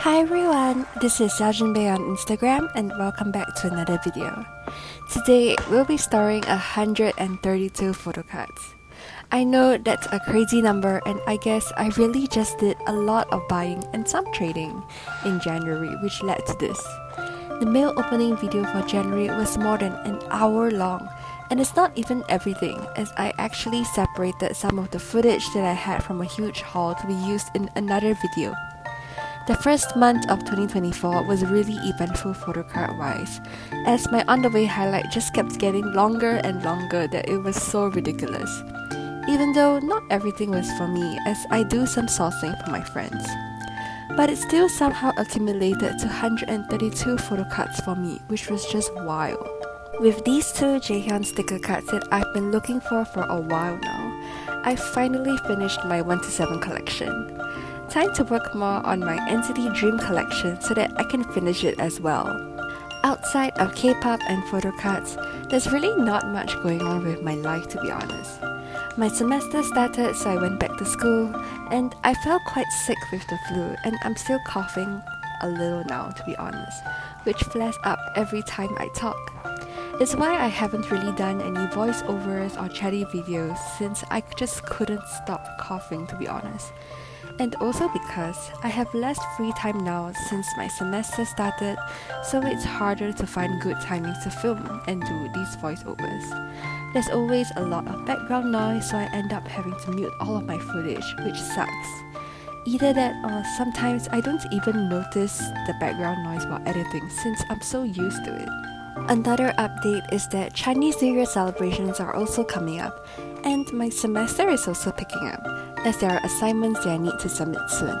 Hi everyone, this is Xiaojunbe on Instagram and welcome back to another video. Today we'll be storing 132 photocards. I know that's a crazy number and I guess I really just did a lot of buying and some trading in January which led to this. The mail opening video for January was more than an hour long and it's not even everything as I actually separated some of the footage that I had from a huge haul to be used in another video. The first month of 2024 was really eventful photocard-wise, as my on the way highlight just kept getting longer and longer that it was so ridiculous. Even though not everything was for me as I do some sourcing for my friends. But it still somehow accumulated to 132 photocards for me, which was just wild. With these two taeyeon sticker cards that I've been looking for a while now, I finally finished my 1-7 collection. Time to work more on my NCT Dream collection so that I can finish it as well. Outside of K-pop and photocards, there's really not much going on with my life to be honest. My semester started so I went back to school and I felt quite sick with the flu and I'm still coughing a little now to be honest, which flares up every time I talk. It's why I haven't really done any voiceovers or chatty videos since I just couldn't stop coughing to be honest. And also because I have less free time now since my semester started, so it's harder to find good timings to film and do these voiceovers. There's always a lot of background noise, so I end up having to mute all of my footage, which sucks. Either that or sometimes I don't even notice the background noise while editing since I'm so used to it. Another update is that Chinese New Year celebrations are also coming up, and my semester is also picking up, as there are assignments that I need to submit soon.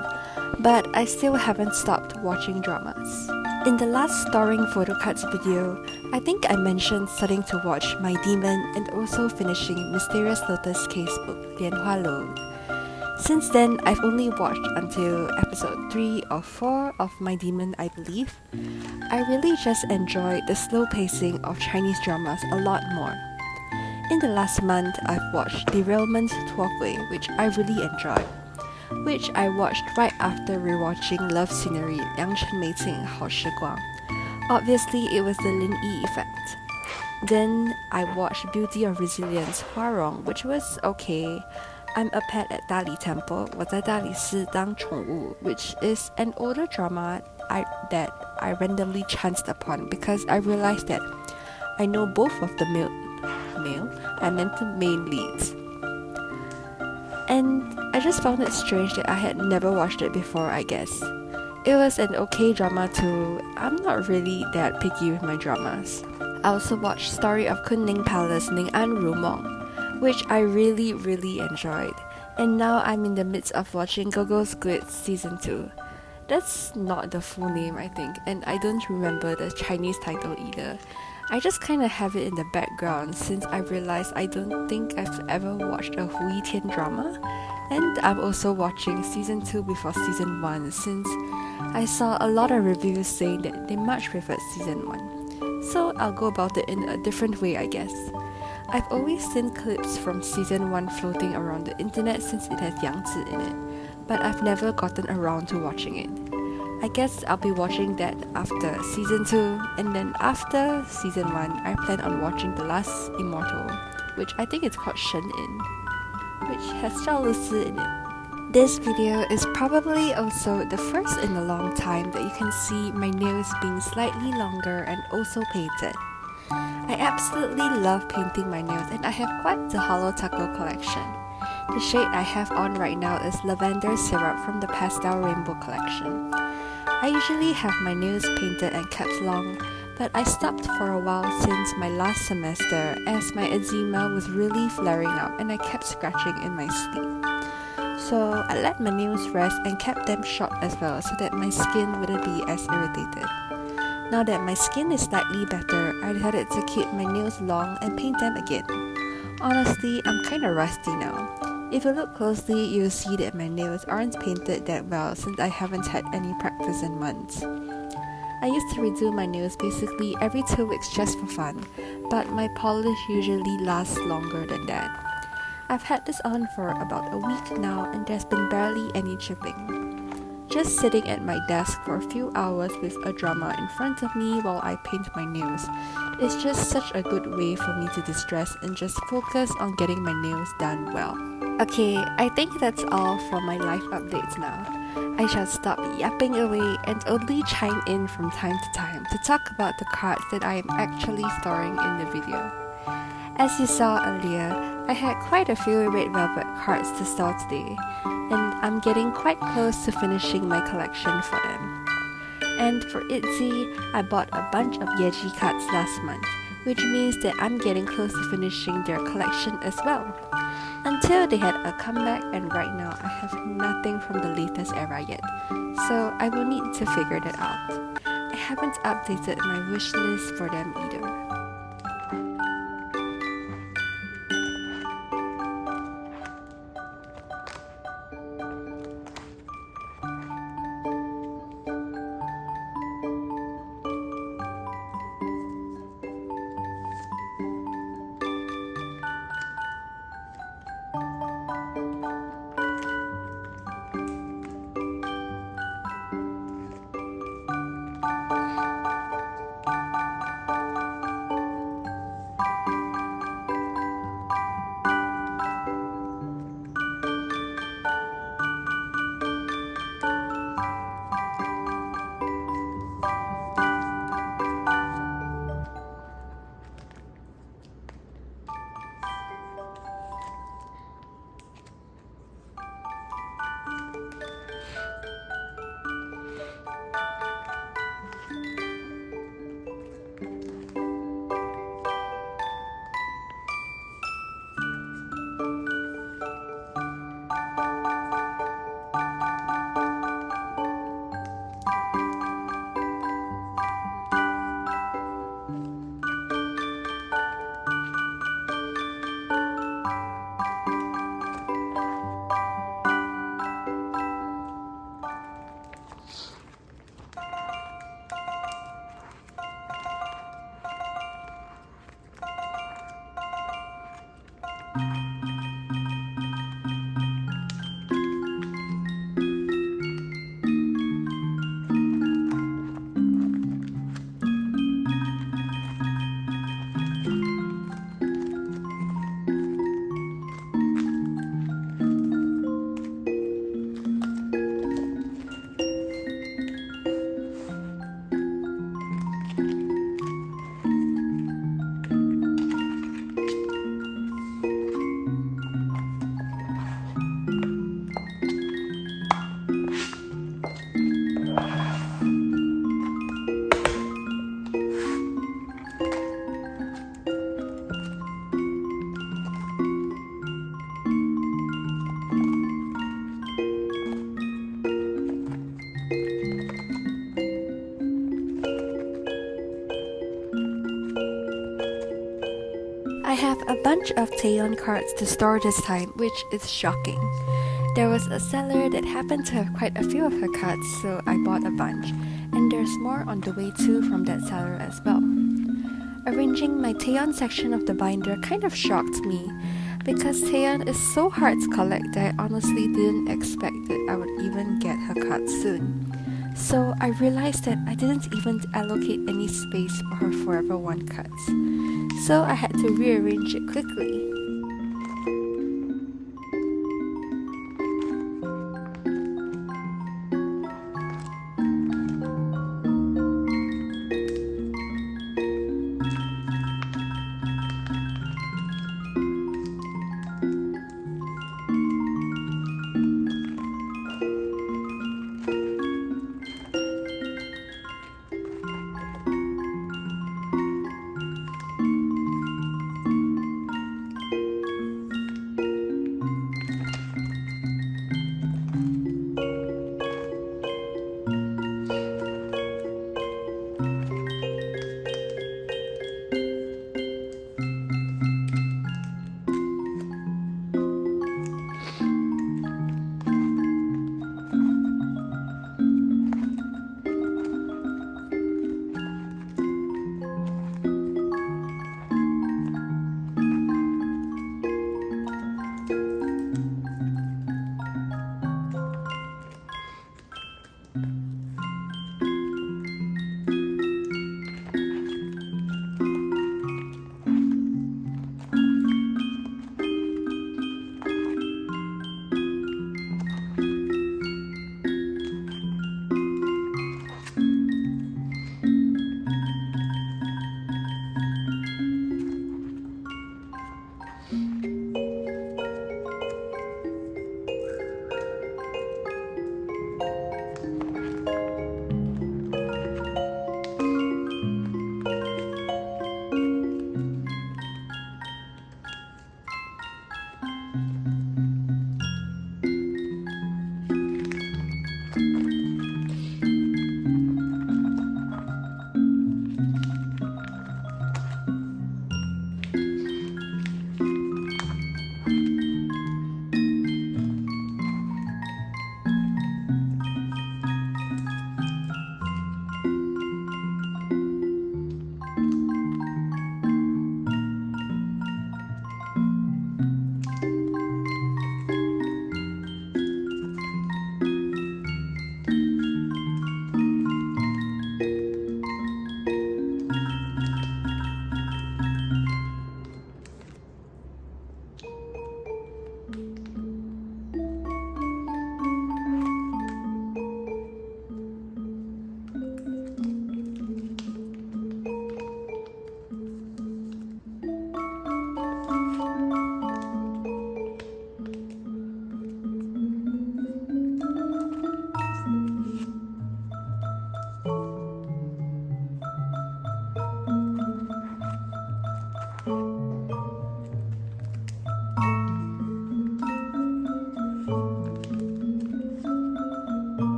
But I still haven't stopped watching dramas. In the last storing photocards video, I think I mentioned starting to watch My Demon and also finishing Mysterious Lotus Casebook, Lianhua Lou. Since then, I've only watched until episode 3 or 4 of My Demon, I believe. I really just enjoy the slow pacing of Chinese dramas a lot more. In the last month, I've watched Derailment 脱轨, which I really enjoyed, which I watched right after rewatching Love Scenery 良辰美景好时光. Obviously, it was the Lin Yi effect. Then I watched Beauty of Resilience 花容, which was okay. I'm a pet at Dali Temple, 我在大理寺当宠物, which is an older drama that I randomly chanced upon because I realized that I know both of the main leads. And I just found it strange that I had never watched it before, I guess. It was an okay drama too. I'm not really that picky with my dramas. I also watched Story of Kunning Palace Ning'an Rumong, which I really enjoyed. And now I'm in the midst of watching Go-Go Squid Season 2. That's not the full name, I think, and I don't remember the Chinese title either. I just kinda have it in the background since I realized I don't think I've ever watched a Hu Yitian drama. And I'm also watching Season 2 before Season 1 since I saw a lot of reviews saying that they much preferred Season 1. So I'll go about it in a different way, I guess. I've always seen clips from Season 1 floating around the internet since it has Yangzi in it, but I've never gotten around to watching it. I guess I'll be watching that after Season 2, and then after Season 1, I plan on watching The Last Immortal, which I think it's called Shen In, which has Xiaojunbe in it. This video is probably also the first in a long time that you can see my nails being slightly longer and also painted. I absolutely love painting my nails and I have quite the hollow taco collection. The shade I have on right now is Lavender Syrup from the Pastel Rainbow collection. I usually have my nails painted and kept long, but I stopped for a while since my last semester as my eczema was really flaring up and I kept scratching in my sleep. So I let my nails rest and kept them short as well so that my skin wouldn't be as irritated. Now that my skin is slightly better, I decided to keep my nails long and paint them again. Honestly, I'm kinda rusty now. If you look closely, you'll see that my nails aren't painted that well since I haven't had any practice in months. I used to redo my nails basically every 2 weeks just for fun, but my polish usually lasts longer than that. I've had this on for about a week now and there's been barely any chipping. just sitting at my desk for a few hours with a drama in front of me while I paint my nails. It's just such a good way for me to distress and just focus on getting my nails done well. Okay, I think that's all for my life updates now. I shall stop yapping away and only chime in from time to time to talk about the cards that I am actually storing in the video. As you saw earlier, I had quite a few red velvet cards to store today, and I'm getting quite close to finishing my collection for them. And for itzy, I bought a bunch of yeji cards last month, which means that I'm getting close to finishing their collection as well. Until they had a comeback, and right now I have nothing from the latest era yet, so I will need to figure that out. I haven't updated my wish list for them either. I have a bunch of taeyeon cards to store this time, which is shocking. There was a seller that happened to have quite a few of her cards, so I bought a bunch, and there's more on the way too from that seller as well. Arranging my taeyeon section of the binder kind of shocked me, because taeyeon is so hard to collect that I honestly didn't expect that I would even get her cards soon. So I realized that I didn't even allocate any space for her Forever One cards. So I had to rearrange it quickly.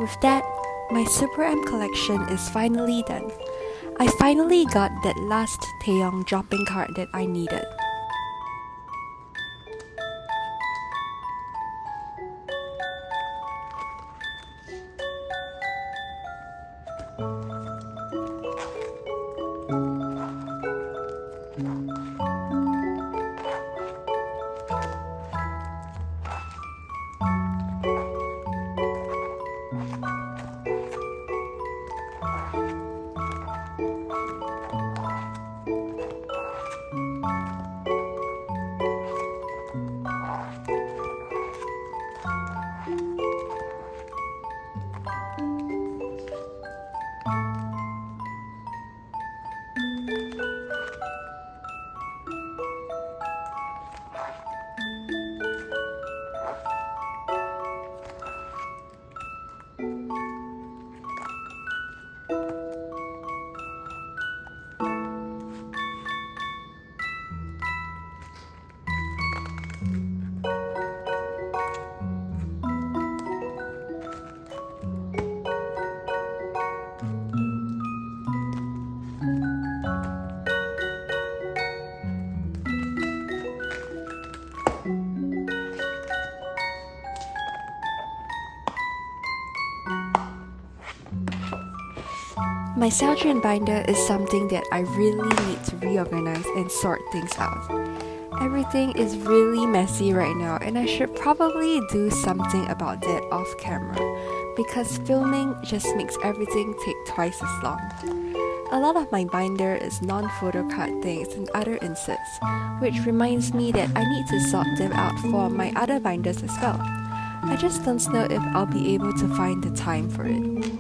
With that, my superm collection is finally done. I finally got that last taeyeon dropping card that I needed. My xiaojun binder is something that I really need to reorganize and sort things out. Everything is really messy right now, and I should probably do something about that off camera because filming just makes everything take twice as long. A lot of my binder is non-photocard things and other inserts, which reminds me that I need to sort them out for my other binders as well. I just don't know if I'll be able to find the time for it.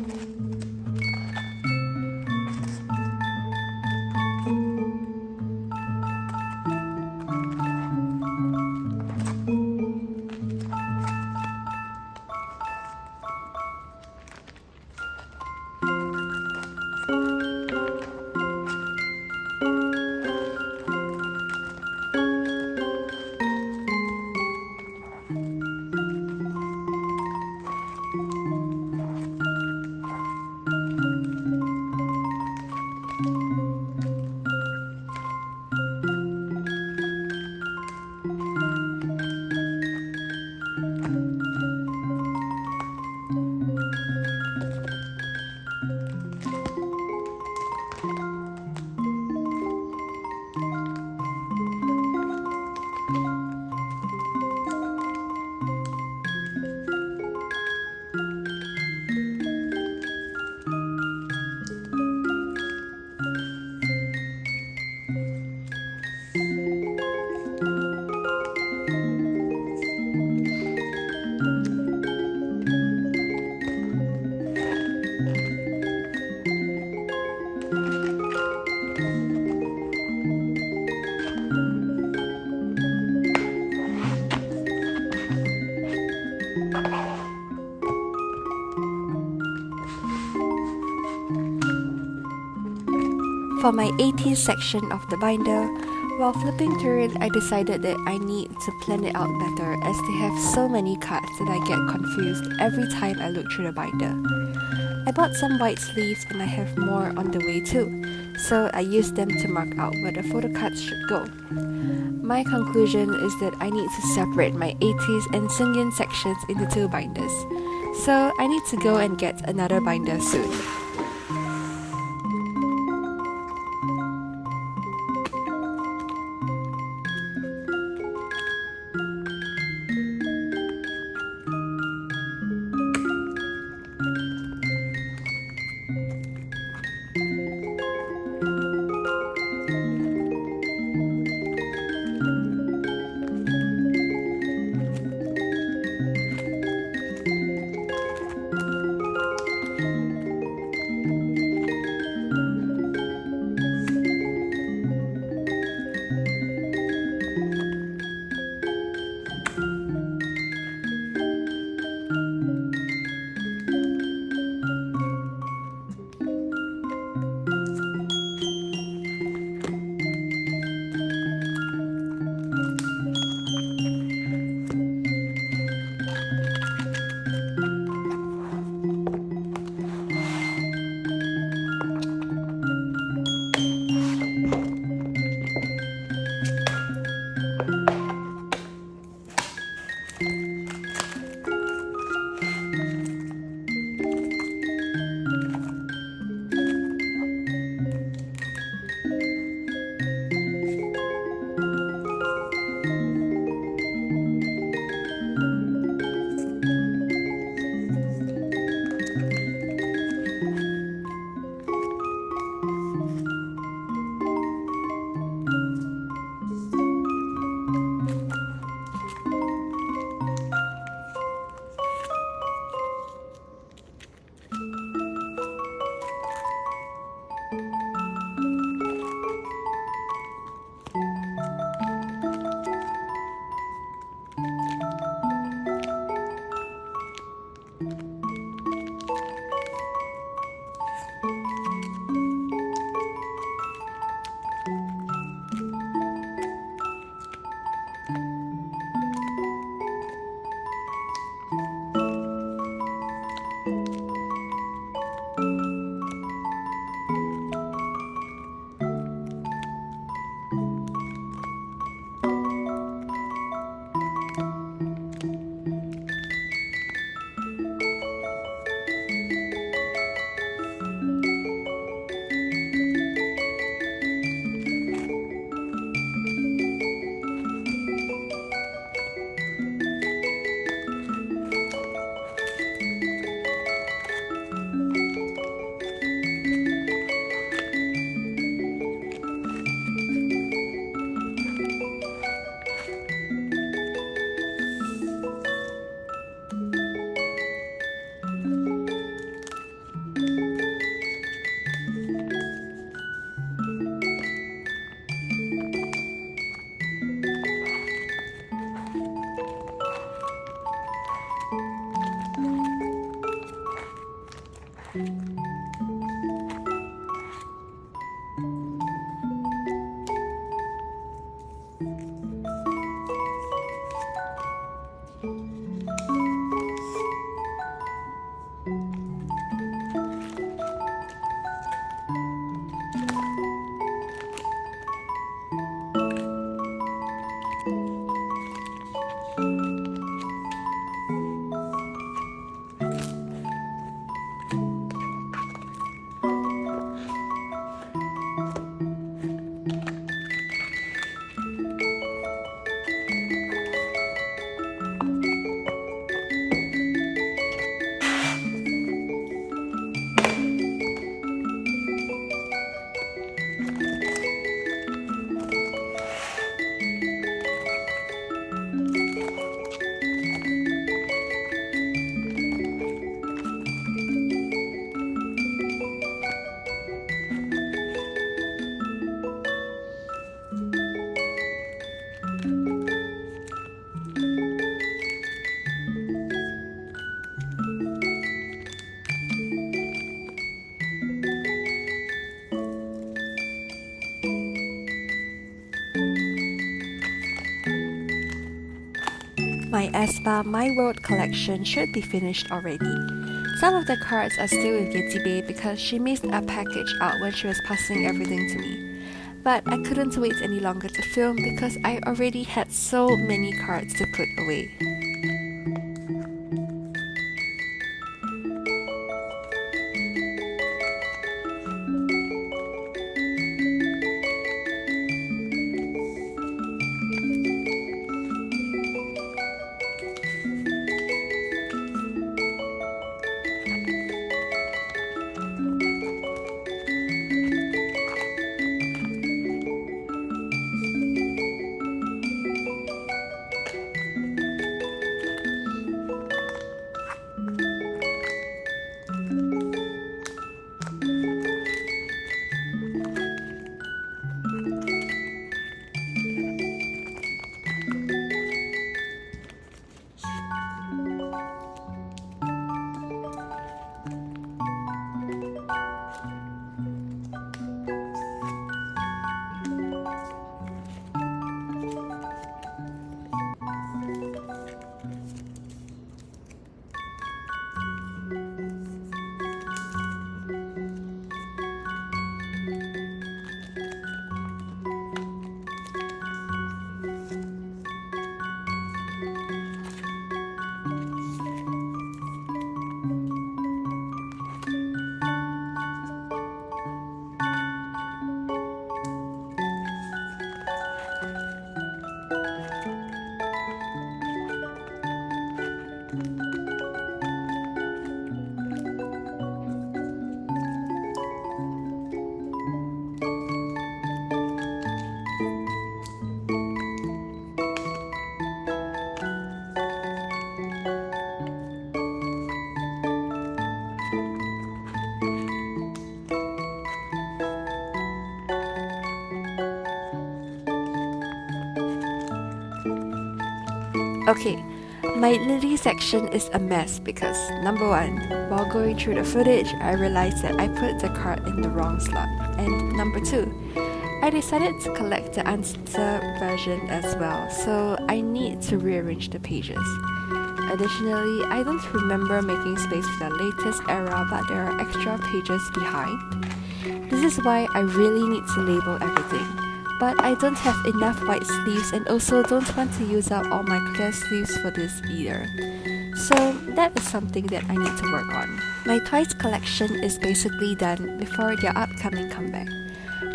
For my ateez section of the binder, while flipping through it, I decided that I need to plan it out better as they have so many cards that I get confused every time I look through the binder. I bought some white sleeves and I have more on the way too, so I used them to mark out where the photocards should go. My conclusion is that I need to separate my ateez and seungyeon sections into two binders, so I need to go and get another binder soon. My aespa My World collection should be finished already. Some of the cards are still with bebe because she missed a package out when she was passing everything to me. But I couldn't wait any longer to film because I already had so many cards to put away. Okay, my Lily section is a mess because number one, while going through the footage, I realized that I put the card in the wrong slot, and number two, I decided to collect the uncensored version as well, so I need to rearrange the pages. Additionally, I don't remember making space for the latest era, but there are extra pages behind. This is why I really need to label everything. But I don't have enough white sleeves and also don't want to use up all my clear sleeves for this either. So that is something that I need to work on. My Twice collection is basically done before their upcoming comeback.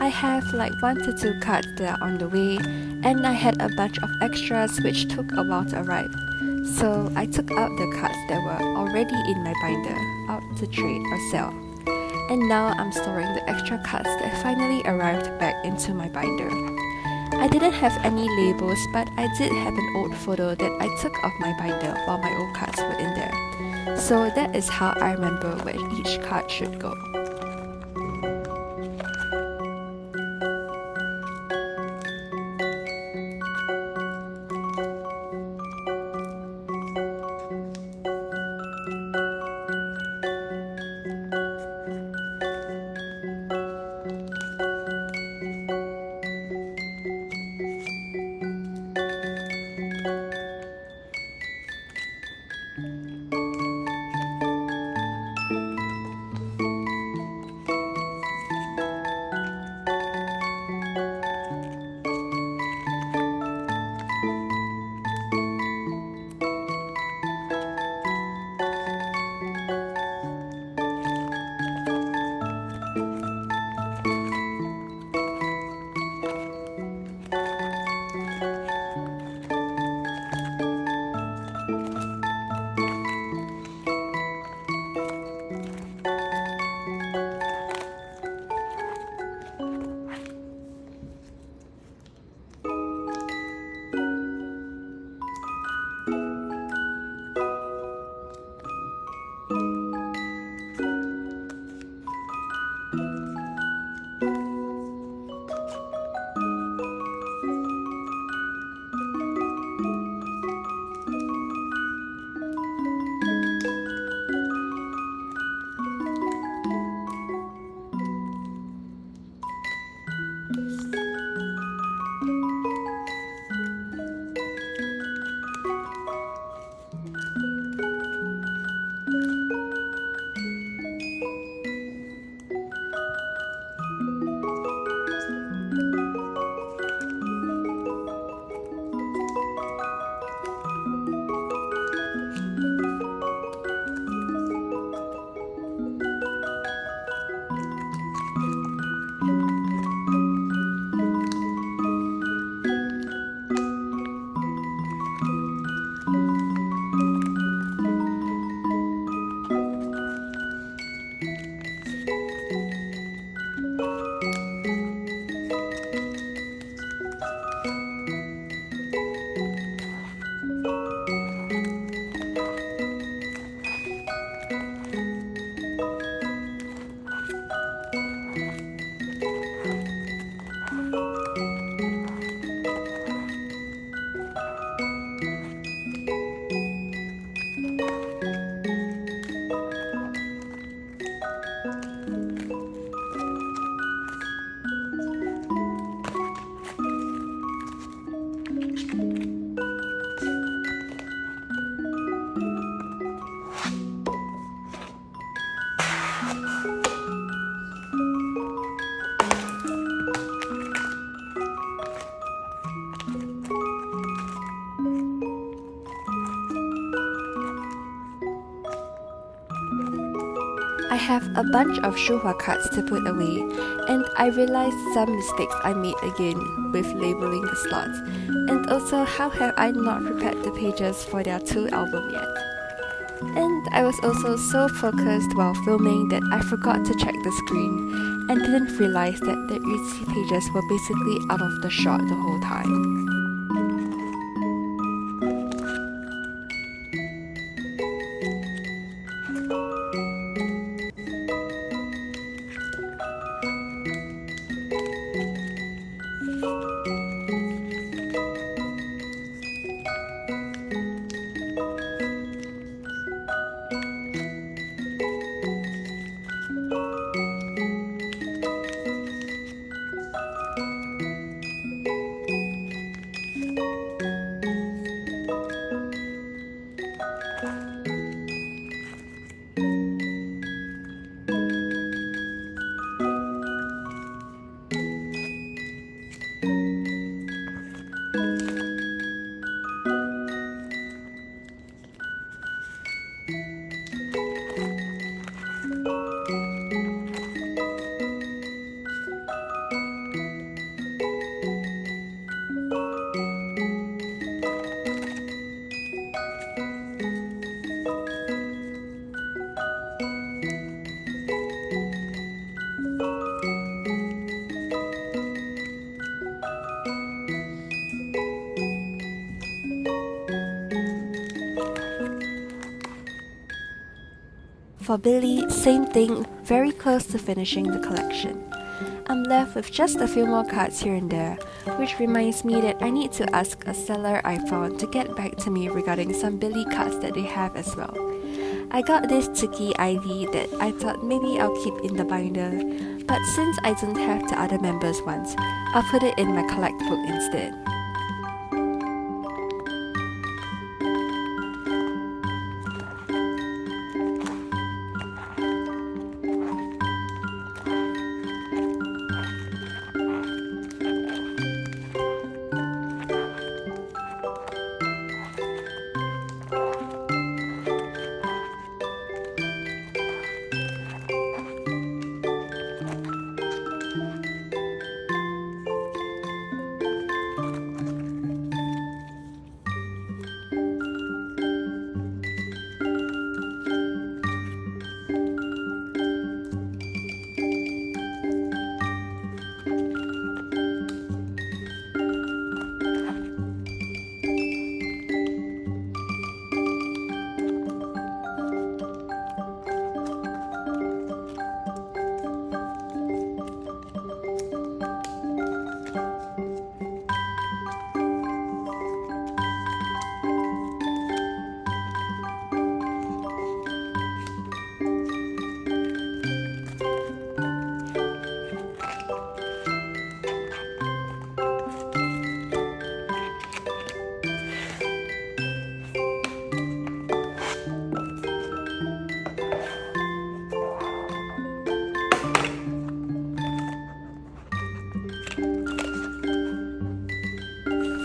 I have like 1 to 2 cards that are on the way, and I had a bunch of extras which took a while to arrive. So I took out the cards that were already in my binder out to trade or sell. And now I'm storing the extra cards that finally arrived back into my binder. I didn't have any labels, but I did have an old photo that I took off my binder while my old cards were in there. So that is how I remember where each card should go. I have a bunch of chungha cards to put away, and I realized some mistakes I made again with labeling the slots, and also how have I not prepared the pages for their 2 album yet. And I was also so focused while filming that I forgot to check the screen and didn't realize that the itzy pages were basically out of the shot the whole time. For Billlie, same thing, very close to finishing the collection. I'm left with just a few more cards here and there, which reminds me that I need to ask a seller I found to get back to me regarding some Billlie cards that they have as well. I got this Tsuki ID that I thought maybe I'll keep in the binder, but since I don't have the other members' ones, I'll put it in my collect book instead.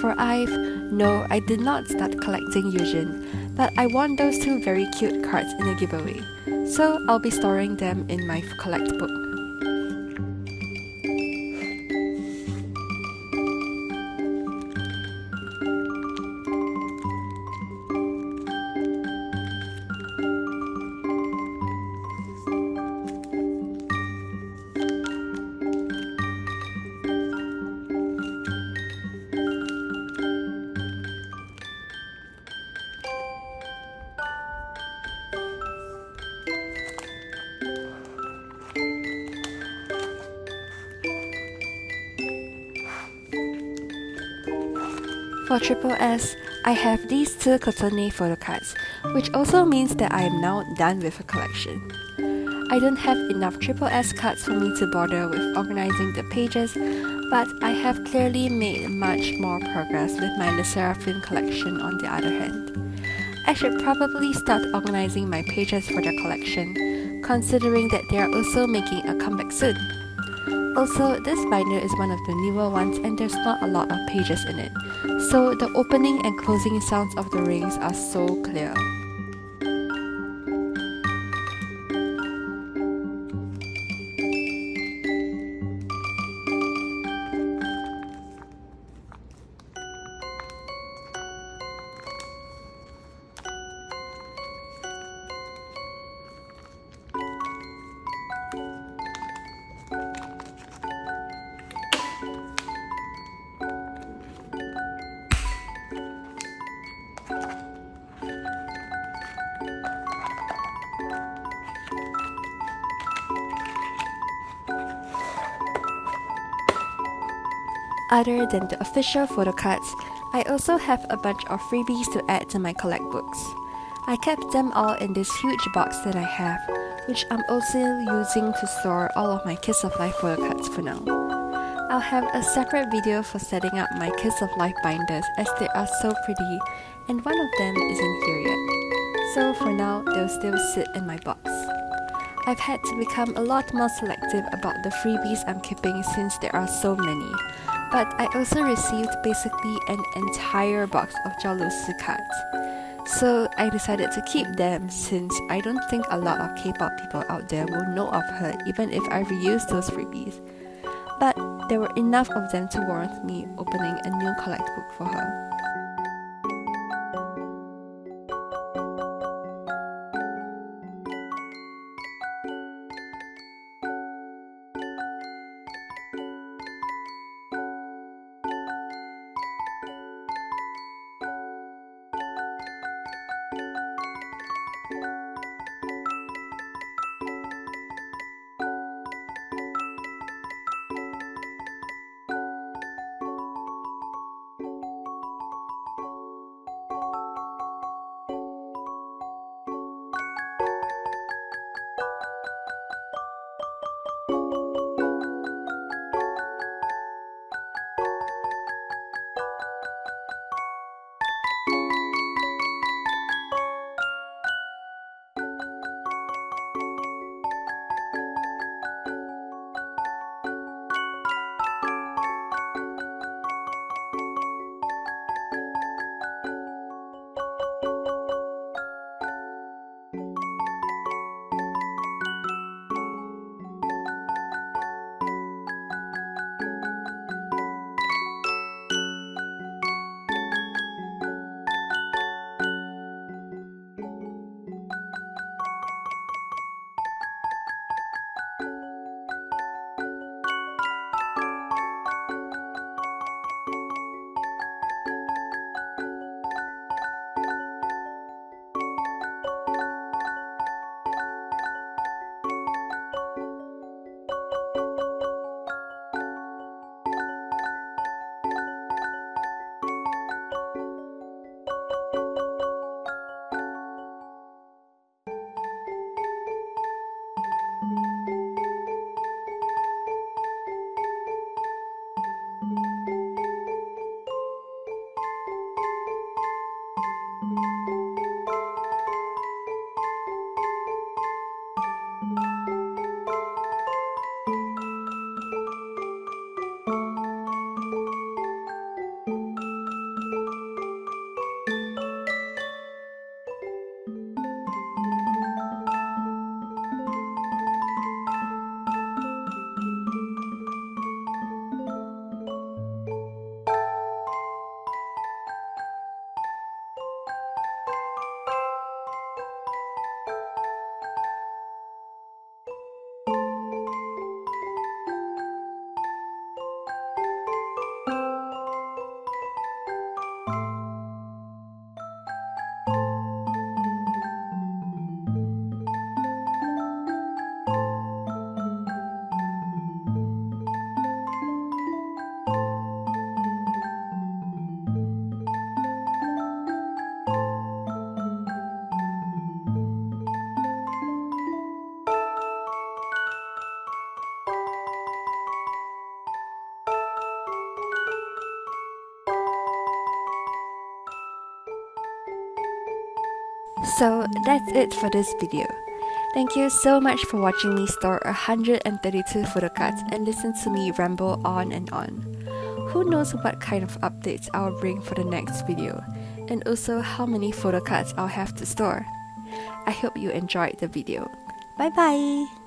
For I've, no, I did not start collecting xiaojun, but I won those 2 very cute cards in a giveaway, so I'll be storing them in my collect book. For Triple S, I have these 2 Kotone photocards, which also means that I am now done with a collection. I don't have enough Triple S cards for me to bother with organizing the pages, but I have clearly made much more progress with my sserafim collection on the other hand. I should probably start organizing my pages for the collection, considering that they are also making a comeback soon. Also, this binder is one of the newer ones and there's not a lot of pages in it, so the opening and closing sounds of the rings are so clear. Other than the official photo cards, I also have a bunch of freebies to add to my collect books. I kept them all in this huge box that I have, which I'm also using to store all of my Kiss of Life photo cards for now. I'll have a separate video for setting up my Kiss of Life binders as they are so pretty, and one of them isn't here yet. So for now, they'll still sit in my box. I've had to become a lot more selective about the freebies I'm keeping since there are so many. But I also received basically an entire box of Xiaojunbe cards. So I decided to keep them since I don't think a lot of K-pop people out there will know of her even if I reuse those freebies. But there were enough of them to warrant me opening a new collect book for her. So that's it for this video. Thank you so much for watching me store 132 photo cards and listen to me ramble on and on. Who knows what kind of updates I'll bring for the next video, and also how many photo cards I'll have to store. I hope you enjoyed the video. Bye bye!